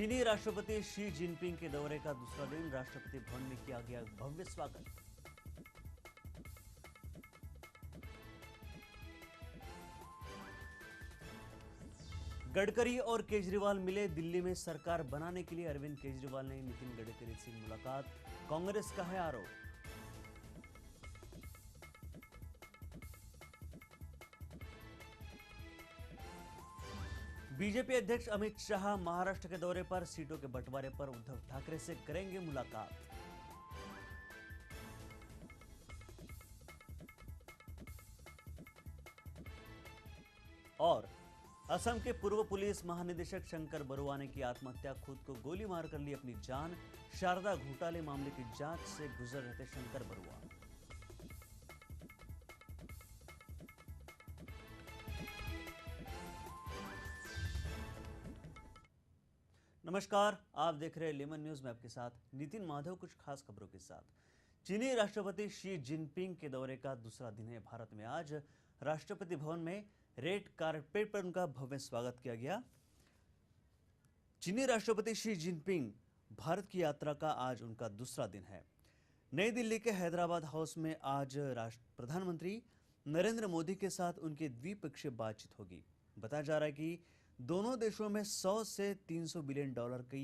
चीनी राष्ट्रपति Xi Jinping के दौरे का दूसरा दिन राष्ट्रपति भवन में किया गया भव्य स्वागत। गडकरी और केजरीवाल मिले। दिल्ली में सरकार बनाने के लिए अरविंद केजरीवाल ने नितिन गडकरी से मुलाकात। कांग्रेस का है आरोप। बीजेपी अध्यक्ष अमित शाह महाराष्ट्र के दौरे पर। सीटों के बंटवारे पर उद्धव ठाकरे से करेंगे मुलाकात। और असम के पूर्व पुलिस महानिदेशक शंकर बरुआ ने की आत्महत्या। खुद को गोली मारकर ली अपनी जान। शारदा घोटाले मामले की जांच से गुजर रहे थे शंकर बरुआ। नमस्कार, आप देख रहे हैं लेमन न्यूज में आपके साथ नितिन माधव। कुछ खास खबरों के साथ। चीनी राष्ट्रपति शी जिनपिंग के दौरे का दूसरा दिन है भारत में। आज राष्ट्रपति भवन में रेड कारपेट पर उनका भव्य स्वागत किया गया। चीनी राष्ट्रपति शी जिनपिंग भारत की यात्रा का आज उनका दूसरा दिन है। नई दिल्ली के हैदराबाद हाउस में आज प्रधानमंत्री नरेंद्र मोदी के साथ उनकी द्विपक्षीय बातचीत होगी। बताया जा रहा है कि दोनों देशों में 100 से 300 बिलियन डॉलर की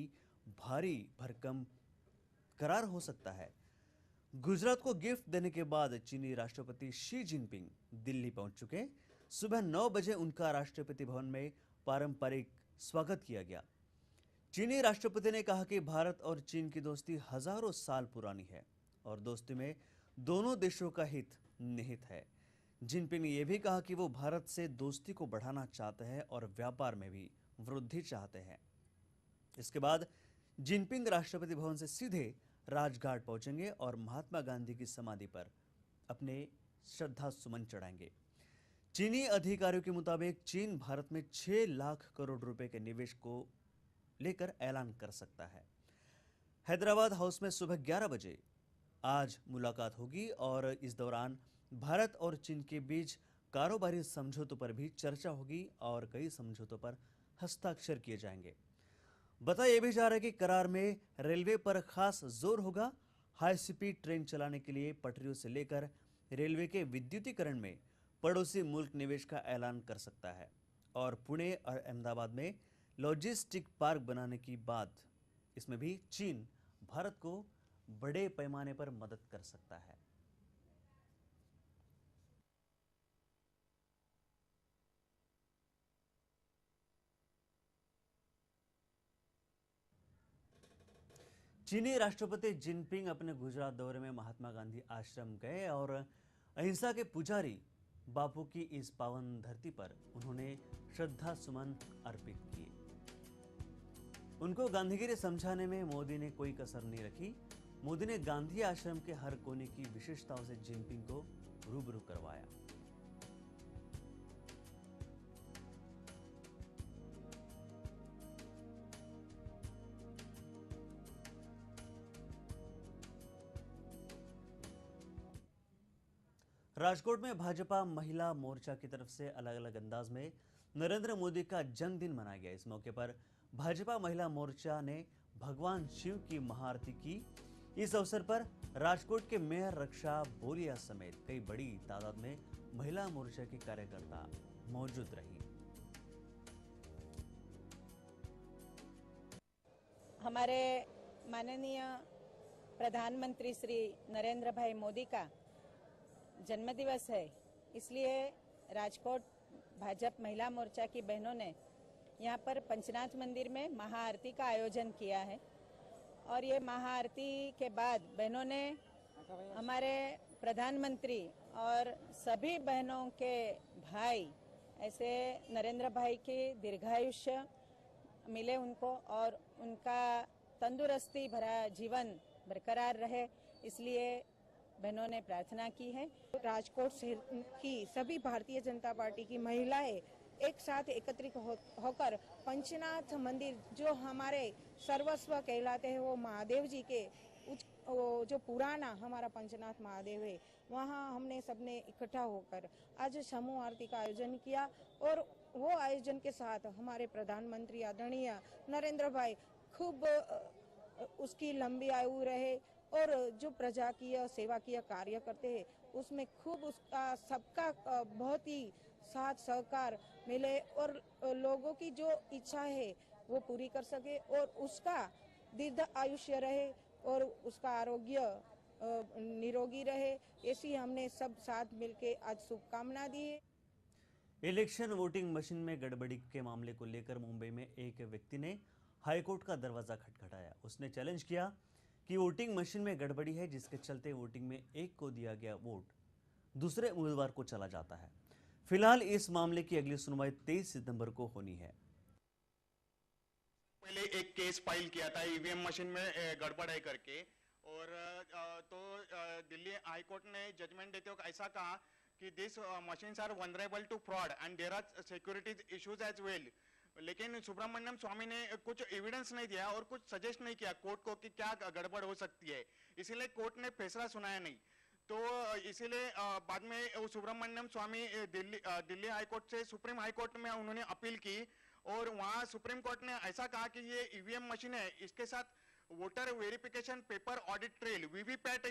भारी भरकम करार हो सकता है। गुजरात को गिफ्ट देने के बाद चीनी राष्ट्रपति शी जिनपिंग दिल्ली पहुंच चुके। सुबह 9 बजे उनका राष्ट्रपति भवन में पारंपरिक स्वागत किया गया। चीनी राष्ट्रपति ने कहा कि भारत और चीन की दोस्ती हजारों साल पुरानी है और दोस्ती में दोनों देशों का हित निहित है। जिनपिंग ने यह भी कहा कि वो भारत से दोस्ती को बढ़ाना चाहते हैं और व्यापार में भी वृद्धि चाहते हैं। इसके बाद जिनपिंग राष्ट्रपति भवन से सीधे राजघाट पहुंचेंगे और महात्मा गांधी की समाधि पर अपने श्रद्धा सुमन चढ़ाएंगे। चीनी अधिकारियों के मुताबिक चीन भारत में 6 लाख करोड़ रुपए के निवेश को लेकर ऐलान कर सकता है। हैदराबाद हाउस में सुबह 11 बजे आज मुलाकात होगी और इस दौरान भारत और चीन के बीच कारोबारी समझौतों पर भी चर्चा होगी और कई समझौतों पर हस्ताक्षर किए जाएंगे। बताया भी जा रहा है कि करार में रेलवे पर खास जोर होगा। हाई स्पीड ट्रेन चलाने के लिए पटरियों से लेकर रेलवे के विद्युतीकरण में पड़ोसी मुल्क निवेश का ऐलान कर सकता है और पुणे और अहमदाबाद में लॉजिस्टिक पार्क बनाने की बात, इसमें भी चीन भारत को बड़े पैमाने पर मदद कर सकता है। चीनी राष्ट्रपति जिनपिंग अपने गुजरात दौरे में महात्मा गांधी आश्रम गए और अहिंसा के पुजारी बापू की इस पावन धरती पर उन्होंने श्रद्धा सुमन अर्पित किए। उनको गांधीगिरी समझाने में मोदी ने कोई कसर नहीं रखी। मोदी ने गांधी आश्रम के हर कोने की विशेषताओं से जिनपिंग को रूबरू करवाया। राजकोट में भाजपा महिला मोर्चा की तरफ से अलग अलग अंदाज में नरेंद्र मोदी का जन्मदिन मनाया गया। इस मौके पर भाजपा महिला मोर्चा ने भगवान शिव की महाआरती की। इस अवसर पर राजकोट के मेयर रक्षा बोरिया समेत कई बड़ी तादाद में महिला मोर्चा की कार्यकर्ता मौजूद रही। हमारे माननीय प्रधानमंत्री श्री नरेंद्र भाई मोदी का जन्मदिवस है, इसलिए राजकोट भाजपा महिला मोर्चा की बहनों ने यहाँ पर पंचनाथ मंदिर में महाआरती का आयोजन किया है और ये महाआरती के बाद बहनों ने हमारे प्रधानमंत्री और सभी बहनों के भाई ऐसे नरेंद्र भाई की दीर्घायुष्य मिले उनको और उनका तंदुरुस्ती भरा जीवन बरकरार रहे, इसलिए बहनों ने प्रार्थना की है। राजकोट शहर की सभी भारतीय जनता पार्टी की महिलाएं एक साथ एकत्रित होकर पंचनाथ मंदिर जो हमारे सर्वस्व कहलाते हैं, वो महादेव जी के जो पुराना हमारा पंचनाथ महादेव है, वहाँ हमने सबने इकट्ठा होकर आज समूह आरती का आयोजन किया और वो आयोजन के साथ हमारे प्रधानमंत्री आदरणीय नरेंद्र भाई खूब उसकी लंबी आयु रहे और जो प्रजा की सेवा की कार्य करते हैं उसमें खूब उसका सबका बहुत ही साथ सहकार मिले और लोगों की जो इच्छा है वो पूरी कर सके और उसका दीर्घ आयुष्य रहे और उसका आरोग्य निरोगी रहे, ऐसी हमने सब साथ मिलके आज शुभकामना दी है। इलेक्शन वोटिंग मशीन में गड़बड़ी के मामले को लेकर मुंबई में एक व्यक्ति ने हाईकोर्ट का दरवाजा खटखटाया। उसने चैलेंज किया कि वोटिंग मशीन में गड़बड़ी है, जिसके चलते वोटिंग में एक को दिया गया वोट दूसरे उम्मीदवार को चला जाता है। फिलहाल इस मामले की अगली सुनवाई 23 सितंबर को होनी है। पहले एक केस फाइल किया था ईवीएम मशीन में गड़बड़ है करके, और दिल्ली हाई कोर्ट ने जजमेंट देते हुए ऐसा कहा कि this machines are vulnerable to fraud and there are security issues as well. लेकिन सुब्रमण्यम स्वामी ने कुछ एविडेंस नहीं दिया और कुछ सजेस्ट नहीं किया कोर्ट को कि क्या गड़बड़ हो सकती है, इसीलिए कोर्ट ने फैसला सुनाया नहीं। तो इसीलिए बाद में सुब्रमण्यम स्वामी दिल्ली हाई कोर्ट से सुप्रीम हाई कोर्ट में उन्होंने अपील की, और वहां सुप्रीम कोर्ट ने ऐसा कहा कि ये ईवीएम मशीन है, इसके साथ voter verification paper audit trail VVPAT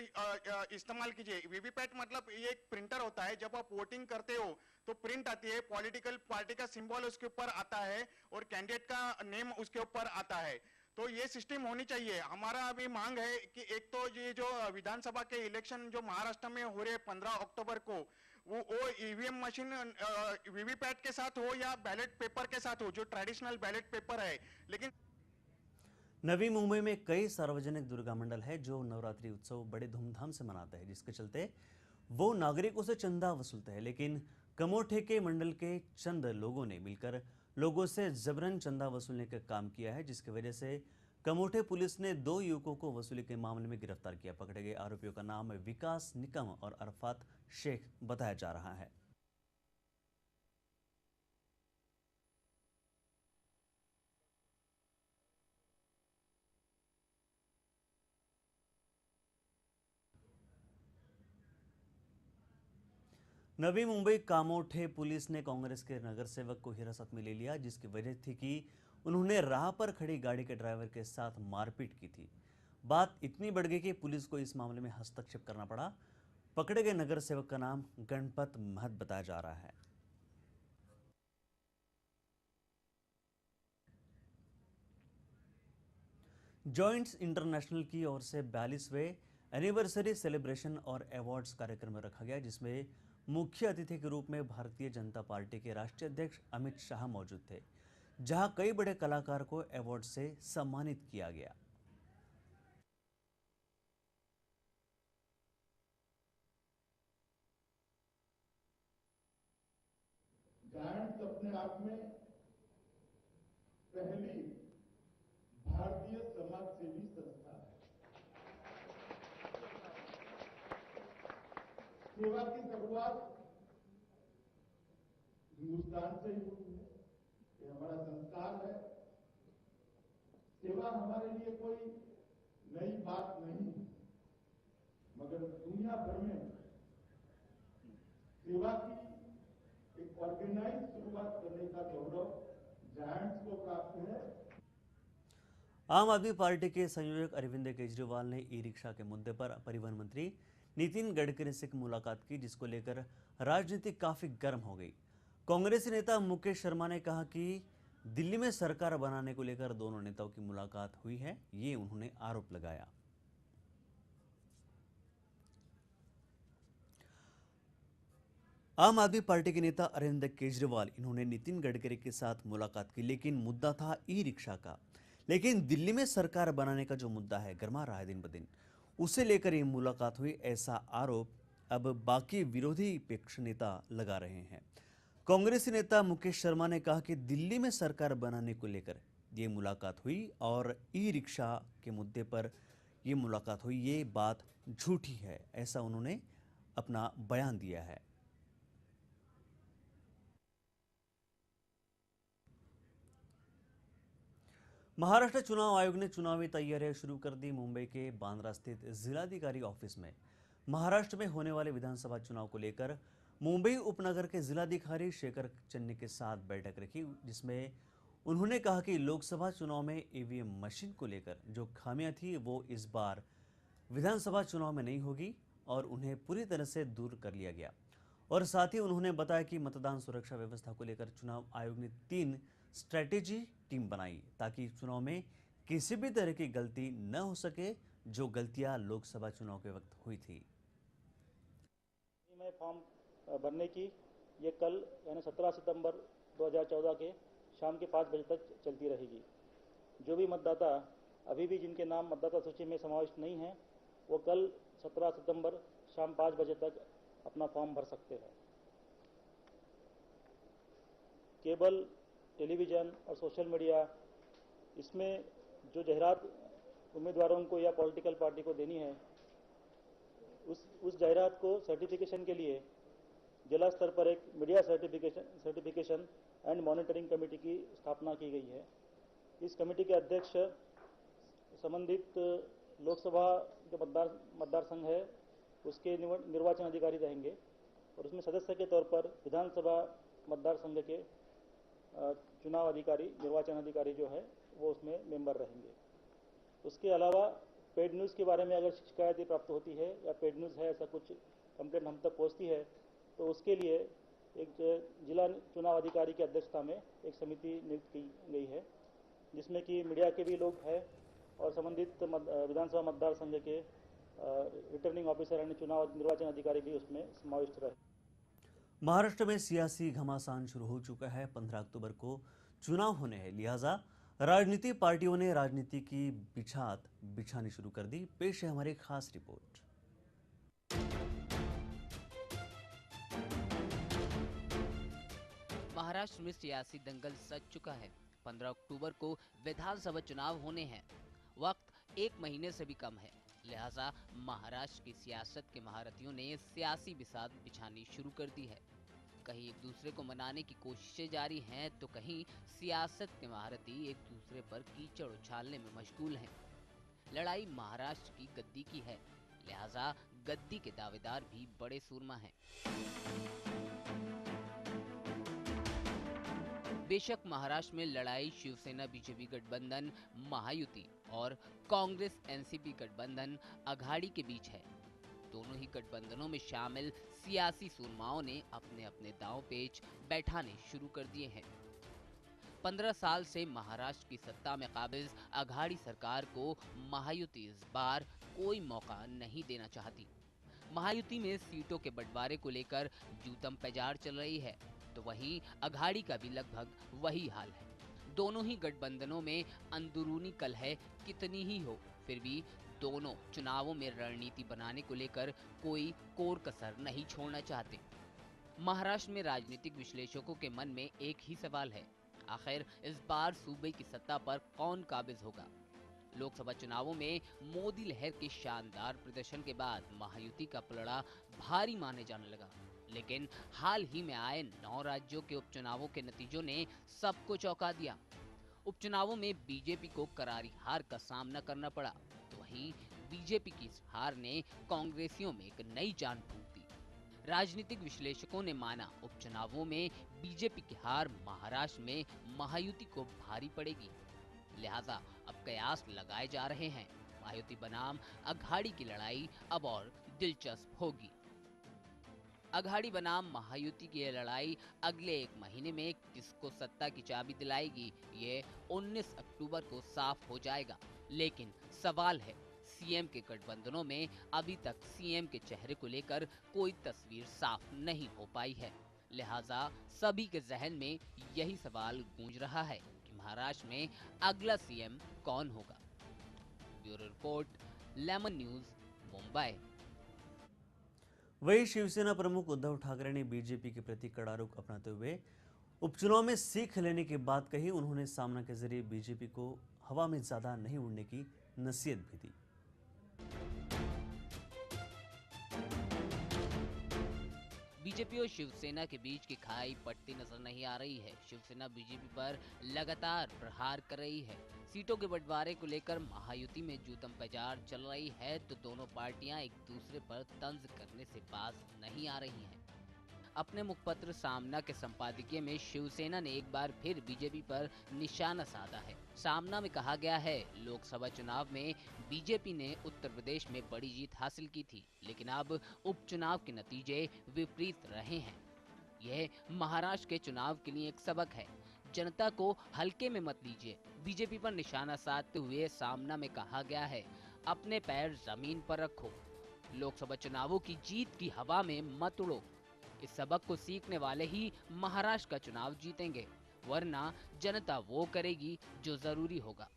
इस्तेमाल कीजिए। वीवीपैट मतलब ये एक प्रिंटर होता है, जब आप वोटिंग करते हो तो प्रिंट आती है, पॉलिटिकल पार्टी का सिंबल उसके ऊपर आता है और कैंडिडेट का नेम उसके ऊपर आता है। तो ये सिस्टम होनी चाहिए। हमारा अभी मांग है कि एक तो ये जो विधानसभा के इलेक्शन जो महाराष्ट्र में हो रहे 15 अक्टूबर को, वो ईवीएम मशीन वीवीपैट के साथ हो या बैलेट पेपर के साथ हो, जो ट्रेडिशनल बैलेट पेपर है। लेकिन नवी मुंबई में कई सार्वजनिक दुर्गा मंडल है जो नवरात्रि उत्सव बड़े धूमधाम से मनाते हैं, जिसके चलते वो नागरिकों से चंदा वसूलते हैं। लेकिन कमोठे के मंडल के चंद लोगों ने मिलकर लोगों से जबरन चंदा वसूलने का काम किया है, जिसकी वजह से कमोठे पुलिस ने 2 युवकों को वसूली के मामले में गिरफ्तार किया। पकड़े गए आरोपियों का नाम विकास निकम और अरफात शेख बताया जा रहा है। नवी मुंबई कामोठे पुलिस ने कांग्रेस के नगर सेवक को हिरासत में ले लिया, जिसकी वजह थी कि उन्होंने राह पर खड़ी गाड़ी के ड्राइवर के साथ मारपीट की थी। बात इतनी बढ़ गई कि पुलिस को इस मामले में हस्तक्षेप करना पड़ा। पकड़े गए नगर सेवक का नाम गणपत महत बताया जा रहा है। जॉइंट्स इंटरनेशनल की ओर से 42वें एनिवर्सरी सेलिब्रेशन और अवार्ड्स कार्यक्रम रखा गया, जिसमें मुख्य अतिथि के रूप में भारतीय जनता पार्टी के राष्ट्रीय अध्यक्ष अमित शाह मौजूद थे, जहां कई बड़े कलाकार को अवार्ड से सम्मानित किया गया। जायंट्स अपने आप में पहली भारतीय समाज सेवी संस्था है। सेवा की शुरुआत हिंदुस्तान से ही हुई है, ये हमारा संस्कार है। सेवा हमारे लिए कोई नई बात नहीं है, मगर दुनिया भर में सेवा की एक ऑर्गेनाइज शुरुआत करने का गौरव जायंट्स को प्राप्त है। आम आदमी पार्टी के संयोजक अरविंद केजरीवाल ने ई रिक्शा के मुद्दे पर परिवहन मंत्री नितिन गडकरी से मुलाकात की, जिसको लेकर राजनीति काफी गर्म हो गई। कांग्रेसी नेता मुकेश शर्मा ने कहा कि दिल्ली में सरकार बनाने को लेकर दोनों नेताओं की मुलाकात हुई है, ये उन्होंने आरोप लगाया। आम आदमी पार्टी के नेता अरविंद केजरीवाल इन्होंने नितिन गडकरी के साथ मुलाकात की, लेकिन मुद्दा था ई रिक्शा का। लेकिन दिल्ली में सरकार बनाने का जो मुद्दा है गरमा रहा है दिन ब दिन, उसे लेकर ये मुलाकात हुई, ऐसा आरोप अब बाकी विरोधी पक्ष नेता लगा रहे हैं। कांग्रेसी नेता मुकेश शर्मा ने कहा कि दिल्ली में सरकार बनाने को लेकर ये मुलाकात हुई और ई रिक्शा के मुद्दे पर ये मुलाकात हुई, ये बात झूठी है, ऐसा उन्होंने अपना बयान दिया है। महाराष्ट्र चुनाव आयोग ने चुनावी तैयारियां शुरू कर दी। मुंबई के बांद्रा स्थित जिलाधिकारी ऑफिस में महाराष्ट्र में होने वाले विधानसभा चुनाव को लेकर मुंबई उपनगर के जिलाधिकारी शेखर चन्नी के साथ बैठक रखी, जिसमें उन्होंने कहा कि लोकसभा चुनाव में ईवीएम मशीन को लेकर जो खामियां थी वो इस बार विधानसभा चुनाव में नहीं होगी और उन्हें पूरी तरह से दूर कर लिया गया। और साथ ही उन्होंने बताया कि मतदान सुरक्षा व्यवस्था को लेकर चुनाव आयोग ने 3 स्ट्रेटेजी टीम बनाई ताकि चुनाव में किसी भी तरह की गलती न हो सके, जो गलतियां लोकसभा चुनाव के वक्त हुई थी। में फॉर्म भरने की ये कल यानी 17 सितंबर 2014 के शाम के 5 बजे तक चलती रहेगी। जो भी मतदाता अभी भी जिनके नाम मतदाता सूची में समाविष्ट नहीं है, वो कल 17 सितंबर शाम 5 बजे तक अपना फॉर्म भर सकते हैं। केबल, टेलीविज़न और सोशल मीडिया, इसमें जो जाहिरात उम्मीदवारों को या पॉलिटिकल पार्टी को देनी है, उस जाहिरात को सर्टिफिकेशन के लिए जिला स्तर पर एक media certification and monitoring committee की स्थापना की गई है। इस कमेटी के अध्यक्ष संबंधित लोकसभा जो मतदार संघ है उसके निर्वाचन अधिकारी रहेंगे और उसमें सदस्य के तौर पर विधानसभा मतदार संघ के चुनाव अधिकारी, निर्वाचन अधिकारी जो है वो उसमें मेंबर रहेंगे। उसके अलावा पेड न्यूज़ के बारे में अगर शिकायतें प्राप्त होती है या पेड न्यूज़ है, ऐसा कुछ कंप्लेंट हम तक पहुंचती है, तो उसके लिए एक जिला चुनाव अधिकारी की अध्यक्षता में एक समिति नियुक्त की गई है, जिसमें कि मीडिया के भी लोग हैं और संबंधित विधानसभा मतदार संघ के रिटर्निंग ऑफिसर यानी चुनाव निर्वाचन अधिकारी भी उसमें समाविष्ट रहे। महाराष्ट्र में सियासी घमासान शुरू हो चुका है। 15 अक्टूबर को चुनाव होने हैं, लिहाजा राजनीतिक पार्टियों ने राजनीति की बिछात बिछानी शुरू कर दी। पेश है हमारी खास रिपोर्ट। महाराष्ट्र में सियासी दंगल सज चुका है। 15 अक्टूबर को विधानसभा चुनाव होने हैं। वक्त 1 महीने से भी कम है, लिहाजा महाराष्ट्र की सियासत के महारथियों ने सियासी बिसात बिछानी शुरू कर दी है। कहीं एक दूसरे को मनाने की कोशिशें जारी हैं, तो कहीं सियासत के महारथी एक दूसरे पर कीचड़ उछालने में मशगूल हैं। लड़ाई महाराष्ट्र की गद्दी की है, लिहाजा गद्दी के दावेदार भी बड़े सूरमा हैं। बेशक महाराष्ट्र में लड़ाई शिवसेना बीजेपी गठबंधन, महायुति और कांग्रेस एनसीपी गठबंधन अघाड़ी के बीच है। दोनों ही गठबंधनों में शामिल सियासी सूरमाओं ने अपने अपने दांव पेच बैठाने शुरू कर दिए हैं। 15 साल से महाराष्ट्र की सत्ता में काबिज अघाड़ी सरकार को महायुति इस बार कोई मौका नहीं देना चाहती। महायुति में सीटों के बंटवारे को लेकर जूतम पेजार चल रही है, तो वहीं अघाड़ी का भी लगभग वही हाल है। दोनों ही गठबंधनों में अंदरूनी कलह कितनी ही हो, फिर भी दोनों चुनावों में रणनीति बनाने को लेकर कोई कोर कसर नहीं छोड़ना चाहते। महाराष्ट्र में राजनीतिक विश्लेषकों के मन में एक ही सवाल है, आखिर इस बार सूबे की सत्ता पर कौन काबिज होगा। लोकसभा चुनावों में मोदी लहर के शानदार प्रदर्शन के बाद महायुति का पलड़ा भारी माने जाने लगा, लेकिन हाल ही में आए 9 राज्यों के उपचुनावों के नतीजों ने सबको चौंका दिया। उपचुनावों में बीजेपी को करारी हार का सामना करना पड़ा, तो वहीं बीजेपी की इस हार ने कांग्रेसियों में एक नई जान फूंक दी। राजनीतिक विश्लेषकों ने माना उपचुनावों में बीजेपी की हार महाराष्ट्र में महायुति को भारी पड़ेगी, लिहाजा अब कयास लगाए जा रहे हैं। महायुति बनाम अघाड़ी की लड़ाई अब और दिलचस्प होगी। अघाड़ी बनाम महायुति की यह लड़ाई अगले 1 महीने में किसको सत्ता की चाबी दिलाएगी, ये 19 अक्टूबर को साफ हो जाएगा। लेकिन सवाल है, सीएम के गठबंधनों में अभी तक सीएम के चेहरे को लेकर कोई तस्वीर साफ नहीं हो पाई है, लिहाजा सभी के जहन में यही सवाल गूंज रहा है कि महाराष्ट्र में अगला सीएम कौन होगा। Bureau report, Lemon News, Mumbai. वही शिवसेना प्रमुख उद्धव ठाकरे ने बीजेपी के प्रति कड़ा रुख अपनाते हुए उपचुनाव में सीख लेने की बात कही। उन्होंने सामना के जरिए बीजेपी को हवा में ज्यादा नहीं उड़ने की नसीहत भी दी। बीजेपी और शिवसेना के बीच की खाई पटती नजर नहीं आ रही है। शिवसेना बीजेपी पर लगातार प्रहार कर रही है। सीटों के बंटवारे को लेकर महायुति में जूतम पेजार चल रही है, तो दोनों पार्टियां एक दूसरे पर तंज करने से बाज नहीं आ रही हैं। अपने मुखपत्र सामना के संपादकीय में शिवसेना ने एक बार फिर बीजेपी पर निशाना साधा है। सामना में कहा गया है, लोकसभा चुनाव में बीजेपी ने उत्तर प्रदेश में बड़ी जीत हासिल की थी, लेकिन अब उपचुनाव के नतीजे विपरीत रहे हैं। यह महाराष्ट्र के चुनाव के लिए एक सबक है। जनता को हल्के में मत लीजिए। बीजेपी पर निशाना साधते हुए सामना में कहा गया है, अपने पैर जमीन पर रखो। लोकसभा चुनावों की जीत की हवा में मत उड़ो। इस सबक को सीखने वाले ही महाराष्ट्र का चुनाव जीतेंगे, वरना जनता वो करेगी जो जरूरी होगा।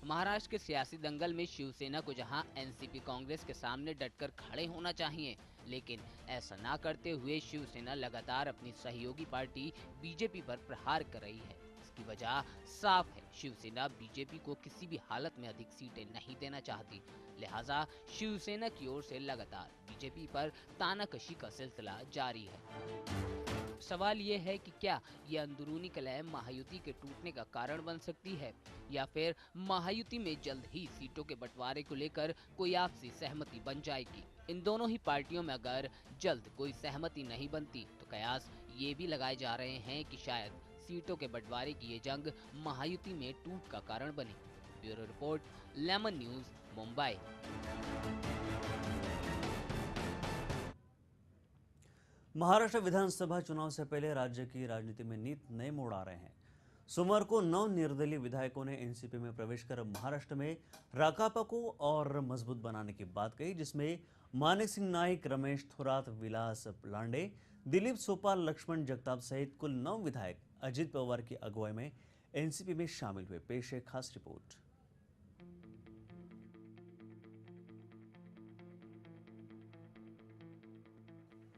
महाराष्ट्र के सियासी दंगल में शिवसेना को जहां एनसीपी कांग्रेस के सामने डटकर खड़े होना चाहिए, लेकिन ऐसा ना करते हुए शिवसेना लगातार अपनी सहयोगी पार्टी बीजेपी पर प्रहार कर रही है। इसकी वजह साफ है, शिवसेना बीजेपी को किसी भी हालत में अधिक सीटें नहीं देना चाहती, लिहाजा शिवसेना की ओर से लगातार बीजेपी पर तानाकशी का सिलसिला जारी है। सवाल ये है कि क्या ये अंदरूनी कलह महायुति के टूटने का कारण बन सकती है, या फिर महायुति में जल्द ही सीटों के बंटवारे को लेकर कोई आपसी सहमति बन जाएगी। इन दोनों ही पार्टियों में अगर जल्द कोई सहमति नहीं बनती तो कयास ये भी लगाए जा रहे हैं कि शायद सीटों के बंटवारे की ये जंग महायुति में टूट का कारण बने। Bureau report, Lemon News, Mumbai. Maharashtra Vidhan Sabha चुनाव से पहले राज्य की राजनीति में नित नए मोड़ आ रहे हैं। सोमवार को 9 निर्दलीय विधायकों ने एनसीपी में प्रवेश कर महाराष्ट्र में राकापा को और मजबूत बनाने की बात कही, जिसमें मानिक सिंह नाइक, रमेश थोरात, विलास लांडे, दिलीप सोपाल, लक्ष्मण जगताप सहित कुल 9 विधायक अजित पवार की अगुवाई में एनसीपी में शामिल हुए। पेश है खास रिपोर्ट।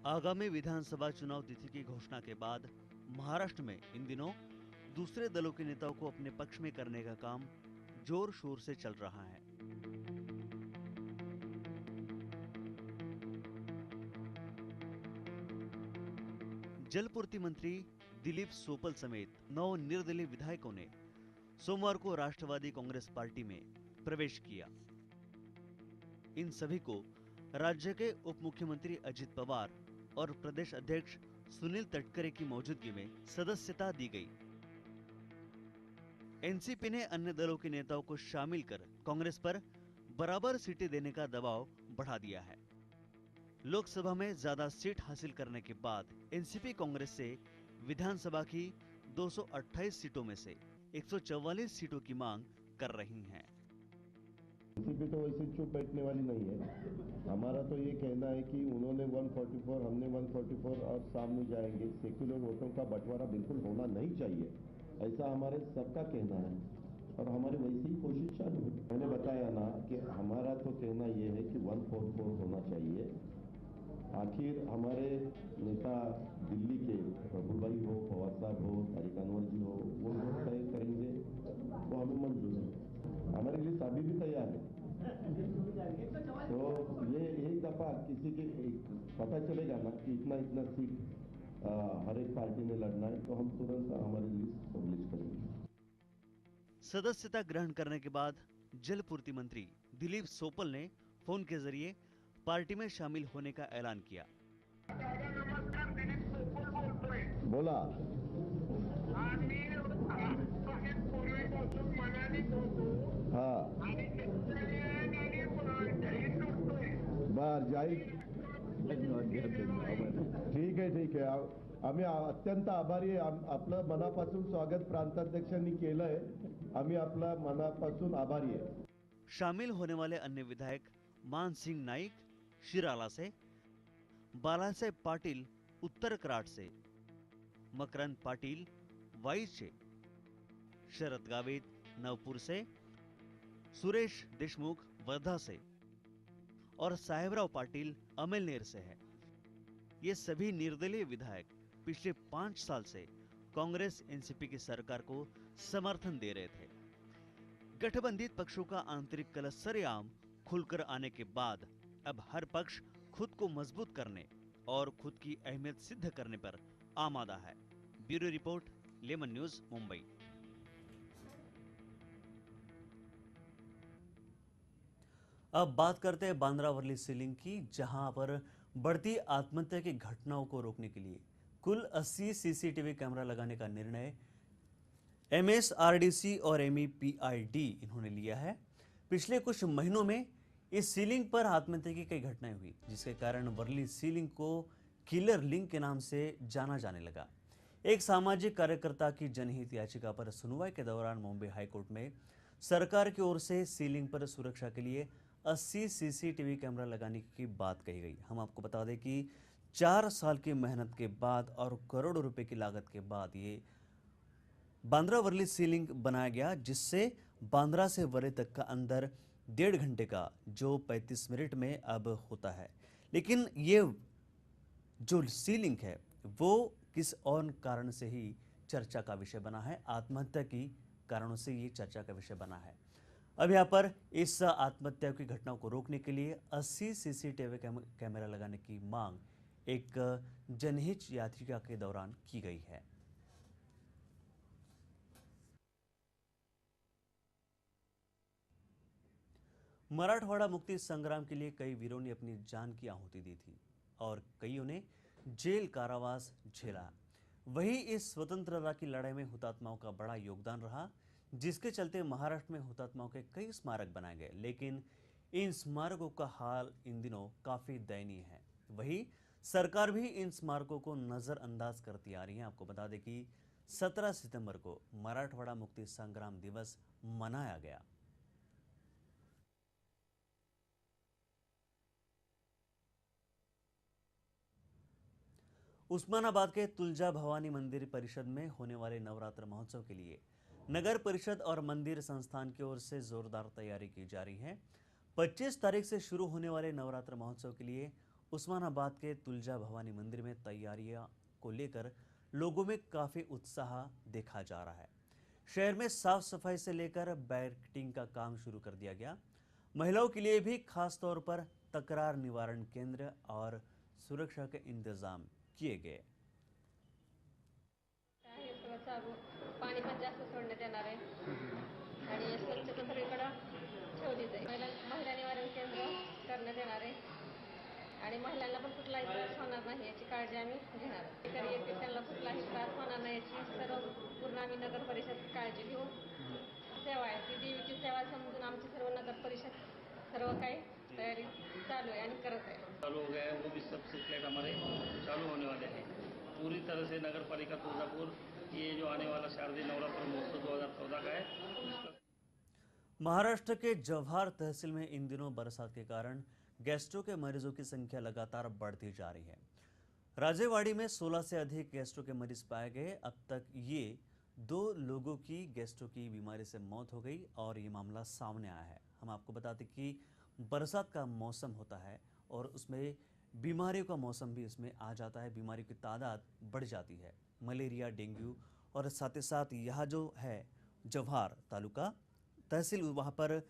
आगामी विधानसभा चुनाव तिथि की घोषणा के बाद महाराष्ट्र में इन दिनों दूसरे दलों के नेताओं को अपने पक्ष में करने का काम जोर शोर से चल रहा है। जलपूर्ति मंत्री दिलीप सोपल समेत 9 निर्दलीय विधायकों ने सोमवार को राष्ट्रवादी कांग्रेस पार्टी में प्रवेश किया। इन सभी को राज्य के उप मुख्यमंत्री अजित पवार और प्रदेश अध्यक्ष सुनील तटकरे की मौजूदगी में सदस्यता दी गई। एनसीपी ने अन्य दलों के नेताओं को शामिल कर कांग्रेस पर बराबर सीटें देने का दबाव बढ़ा दिया है। लोकसभा में ज्यादा सीट हासिल करने के बाद एनसीपी कांग्रेस से विधानसभा की 228 सीटों में से 144 सीटों की मांग कर रही है। एनसीपी तो वैसे चुप बैठने वाली नहीं है। हमारा तो ये कहना है कि उन्होंने 144, हमने 144 और सामने जाएंगे। सेक्युलर वोटों का बंटवारा बिल्कुल होना नहीं चाहिए, ऐसा हमारे सबका कहना है और हमारी वैसी ही कोशिश चालू है। मैंने बताया ना कि हमारा तो कहना ये है कि 144 होना चाहिए। आखिर हमारे नेता दिल्ली के प्रभु भाई हो, पवार साहब हो, तारिक अनवर जी हो, वो लोग तय करेंगे, वो हमें मंजूर है। हमारे लिए अभी भी तैयार है। तो ये एक दफा किसी के पता चलेगा ना कि इतना इतना सीट हर एक पार्टी ने लड़ना है, तो हम तुरंत हमारी लिस्ट पब्लिश करेंगे। सदस्यता ग्रहण करने के बाद जलपूर्ति मंत्री दिलीप सोपल ने फोन के जरिए पार्टी में शामिल होने का ऐलान किया। बोला हाँ बर जाईल ठीक आहे आम्ही अत्यंत आभारी आहे। आपलं मनापासून स्वागत प्रांताध्यक्षांनी केलंय। आम्ही आपला मनापासून आभारी आहे। शामिल होने वाले अन्य विधायक मान सिंह नाइक शिराला से, बालासाहेब पाटील उत्तर कराड से, मकरंद पाटील वाई से, शरद गावित नवपुर से, सुरेश देशमुख वर्धा से और साहेबराव पाटील अमलनेर से है। ये सभी निर्दलीय विधायक पिछले 5 साल से कांग्रेस एनसीपी की सरकार को समर्थन दे रहे थे। गठबंधित पक्षों का आंतरिक कलह सरेआम खुलकर आने के बाद अब हर पक्ष खुद को मजबूत करने और खुद की अहमियत सिद्ध करने पर आमादा है। Bureau report, Lemon News, Mumbai. अब बात करते हैं बांद्रा वर्ली सीलिंग की, जहां पर बढ़ती आत्महत्या की घटनाओं को रोकने के लिए कुल 80 सीसीटीवी कैमरा लगाने का निर्णय MSRDC और MEPID इन्होंने लिया है। पिछले कुछ महीनों में इस सीलिंग पर आत्महत्या की कई घटनाएं हुई, जिसके कारण वर्ली सीलिंग को किलर लिंक के नाम से जाना जाने लगा। एक सामाजिक कार्यकर्ता की जनहित याचिका पर सुनवाई के दौरान मुंबई हाईकोर्ट में सरकार की ओर से सीलिंग पर सुरक्षा के लिए 80 सीसीटीवी कैमरा लगाने की बात कही गई। हम आपको बता दें कि 4 साल की मेहनत के बाद और करोड़ों रुपए की लागत के बाद ये बांद्रा वर्ली सीलिंग बनाया गया, जिससे बांद्रा से वर्ली तक का अंदर 1.5 घंटे का जो 35 मिनट में अब होता है। लेकिन ये जो सीलिंग है वो किस और कारण से ही चर्चा का विषय बना है, आत्महत्या की कारणों से ये चर्चा का विषय बना है। अब यहाँ पर इस आत्महत्या की घटनाओं को रोकने के लिए 80 सीसीटीवी कैमरा लगाने की मांग एक जनहित याचिका के दौरान की गई है। मराठवाड़ा मुक्ति संग्राम के लिए कई वीरों ने अपनी जान की आहुति दी थी और कईयों ने जेल कारावास झेला। वही इस स्वतंत्रता की लड़ाई में हुतात्माओं का बड़ा योगदान रहा, जिसके चलते महाराष्ट्र में हुतात्माओं के कई स्मारक बनाए गए। लेकिन इन स्मारकों का हाल इन दिनों काफी दयनीय है। वही सरकार भी इन स्मारकों को नजरअंदाज करती आ रही है। आपको बता दें कि 17 सितंबर को मराठवाड़ा मुक्ति संग्राम दिवस मनाया गया। उस्मानाबाद के तुलजा भवानी मंदिर परिषद में होने वाले नवरात्र महोत्सव के लिए नगर परिषद और मंदिर संस्थान की ओर से जोरदार तैयारी की जा रही है। 25 तारीख से शुरू होने वाले नवरात्र महोत्सव के लिए उस्मानाबाद के तुलजा भवानी मंदिर में तैयारियां को लेकर लोगों में काफी उत्साह देखा जा रहा है। शहर में साफ सफाई से लेकर बैरिकेडिंग का काम शुरू कर दिया गया। महिलाओं के लिए भी खास तौर पर तकरार निवारण केंद्र और सुरक्षा के इंतजाम किए गए। पाणी पण जास्त सोडण्यात येणार आहे आणि स्वच्छता सगळीकडे ठेवली जाईल। महिला निवारण केंद्र करण्यात येणार आहे आणि महिलांना पण कुठलाही त्रास होणार नाही याची काळजी आम्ही घेणार आहोत। तर येथे त्यांना कुठलाही त्रास होणार नाही याची सर्व पूर्ण आम्ही नगर परिषद काळजी घेऊ। सेवा आहे ती देवीची सेवा समजून आमची सर्व नगर परिषद सर्व काही तैयारी चालू है यानी करत है। चालू हो गया है, वो भी सब सेटलेट हमारे चालू होने वाले हैं। पूरी तरह से नगर पालिका तुलजापुर ये जो आने वाला शारदीय नवरात्र महोत्सव 2014 का है। महाराष्ट्र के जव्हार तहसील में इन दिनों बरसात के कारण गैस्ट्रो के मरीजों की संख्या लगातार बढ़ती जा रही है। राजेवाड़ी में 16 से अधिक गैस्ट्रो के मरीज पाए गए। अब तक ये 2 लोगों की गैस्ट्रो की बीमारी से मौत हो गई और ये मामला सामने आया है। हम आपको बताते कि बरसात का मौसम होता है और उसमें बीमारियों का मौसम भी इसमें आ जाता है। बीमारियों की तादाद बढ़ जाती है, मलेरिया, डेंगू और साथ ही साथ यहाँ जो है जव्हार तालुका तहसील, वहाँ पर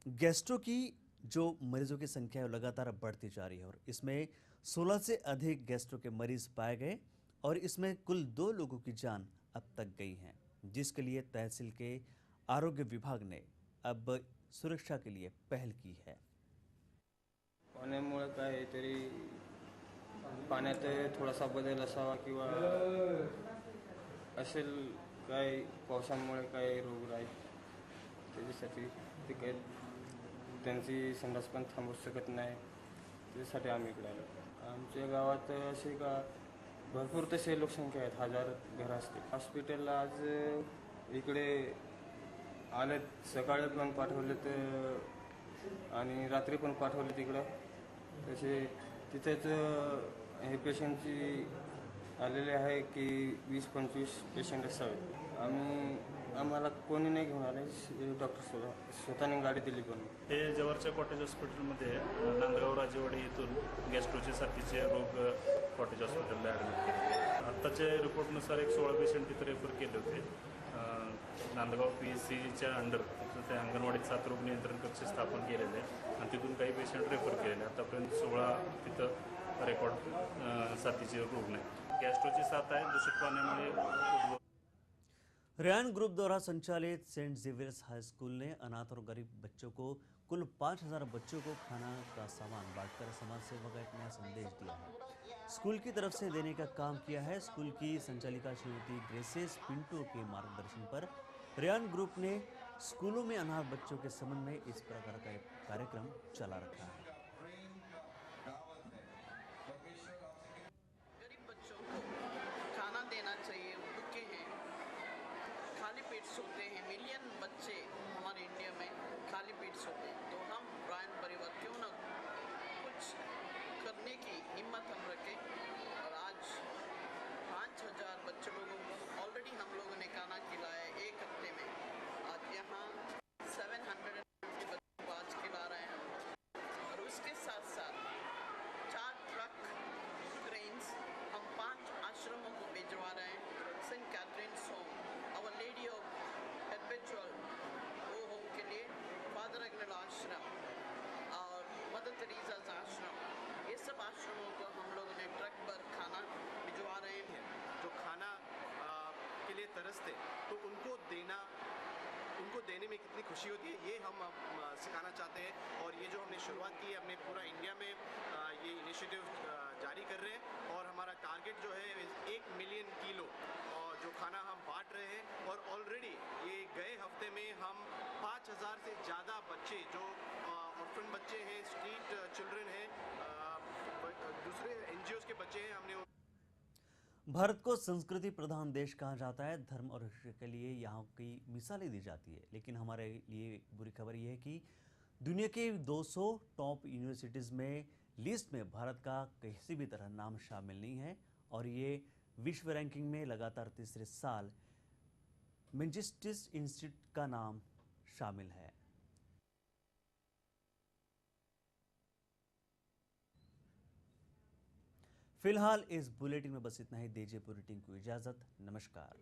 गैस्ट्रो की जो मरीजों की संख्या है लगातार बढ़ती जा रही है और इसमें 16 से अधिक गैस्ट्रो के मरीज पाए गए और इसमें कुल 2 लोगों की जान अब तक गई है, जिसके लिए तहसील के आरोग्य विभाग ने अब सुरक्षा के लिए पहल की है। पाण्यामुळे काहीतरी पाण्यात थोडासा बदल असावा किंवा असेल काही पावसामुळे काही रोगराई त्याच्यासाठी ते काही त्यांची संडास पण थांबू शकत नाही, त्याच्यासाठी आम्ही इकडे आलो। आमच्या गावात असे का भरपूर तसे लोकसंख्या आहेत, 1000 घरं असते। हॉस्पिटलला आज इकडे आले, सकाळी पण पाठवलेत आणि रात्री पण पाठवले तिकडं। तसे तिथेच हे पेशंटची आलेले आहे की 20-25 पेशंट असावे। आम्हाला कोणी नाही घेऊन आले, डॉक्टर स्वतःने गाडी दिली। पण हे जवळच्या कॉटेज हॉस्पिटलमध्ये नांदगाव राजेवाडी येथून गॅस्ट्रोचे साथीचे रोग कॉटेज हॉस्पिटलला ॲडमिट केले। आत्ताच्या रिपोर्टनुसार एक 16 पेशंट तिथे रेफर केले होते नांदगाव PSCच्या अंडर। त्या अंगणवाडीत 7 रोग नियंत्रण कक्ष स्थापन केलेले आणि तिथून काही पेशंट रेफर केलेले। आतापर्यंत 16 तिथं रेकॉर्ड साथीचे रुग्ण आहेत। गॅस्ट्रोची साथ आहे, दूषित पाण्यामुळे। रेयान ग्रुप द्वारा संचालित सेंट जेवियर्स हाई स्कूल ने अनाथ और गरीब बच्चों को कुल 5,000 बच्चों को खाना का सामान बांटकर समाज सेवा का एक नया संदेश दिया है। स्कूल की तरफ से देने का काम किया है। स्कूल की संचालिका श्रीमती ग्रेसेस पिंटो के मार्गदर्शन पर रियान ग्रुप ने स्कूलों में अनाथ बच्चों के संबंध में इस प्रकार का एक कार्यक्रम चला रखा है। गरीब बच्चों को खाना देना चाहिए, भूखे हैं, खाली पेट सोते हैं। मिलियन बच्चे हमारे इंडिया में खाली पेट सोते हैं। तो हम रायन परिवार क्यों ना कुछ करने की हिम्मत हम रखें। और आज 5,000 बच्चे लोगों को ऑलरेडी हम लोगों ने खाना खिलाया है एक हफ्ते में। आज यहाँ 750 बच्चों को आज खिला रहे हैं हम। और उसके साथ साथ 4 ट्रक ट्रेन्स हम 5 आश्रमों को भिजवा रहे हैं। Saint Catherine's home, our lady of perpetual वो होम के लिए, फादर अग्नेल आश्रम और मदर टेरेसा's आश्रम, ये सब आश्रमों को हम लोगों ने ट्रक पर खाना भिजवा रहे हैं। जो खाना के लिए तरसते तो उनको देने में कितनी खुशी होती है, ये हम सिखाना चाहते हैं। और ये जो हमने शुरुआत की है, हमने पूरा इंडिया में ये इनिशिएटिव जारी कर रहे हैं। और हमारा टारगेट जो है 1 मिलियन किलो और जो खाना हम बांट रहे हैं। और ऑलरेडी ये गए हफ्ते में हम 5,000 से ज़्यादा बच्चे जो ऑर्फन बच्चे हैं, स्ट्रीट चिल्ड्रन हैं, दूसरे NGOs के बच्चे हैं, हमने भारत को संस्कृति प्रधान देश कहा जाता है। धर्म और शिक्षा के लिए यहाँ की मिसालें दी जाती है। लेकिन हमारे लिए बुरी खबर यह है कि दुनिया के 200 टॉप यूनिवर्सिटीज़ में लिस्ट में भारत का किसी भी तरह नाम शामिल नहीं है। और ये विश्व रैंकिंग में लगातार तीसरे साल मैनचेस्टर इंस्टीट्यूट का नाम शामिल है। फिलहाल इस बुलेटिन में बस इतना ही। दीजिए बुलेटिन को इजाजत। नमस्कार।